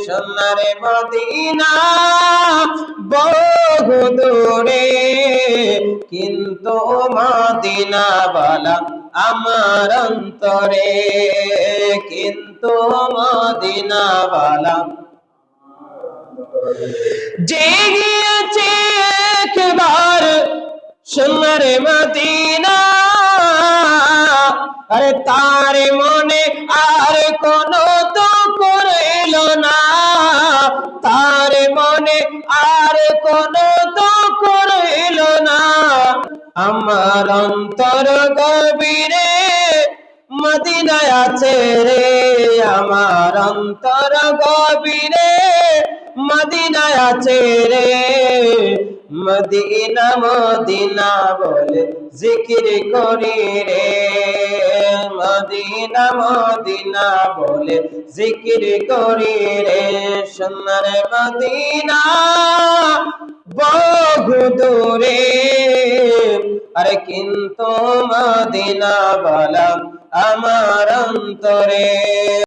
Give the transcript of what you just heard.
সোনার মদিনা বহু দূরে, কিন্তু মদিনা বালা আমার অন্তরে, কিন্তু মদিনা বালা যে গিয়েছে একবার সোনার মদিনা, আরে তার মনে আর কোনো দুঃখ রইল না, তার মনে আর কোনো দুঃখ রইল না। আমার অন্তর গভীরে মদিনায় আছে রে, আমার অন্তর গভীরে মদিনায় আছে রে। মদিনা মদিনা বলে জিকির করি রে, মদিনা মদিনা বলে জিকির করি রে। সোনার মদিনা বহু দূরে, আরে কিন্তু মদিনা বালা আমার অন্তরে।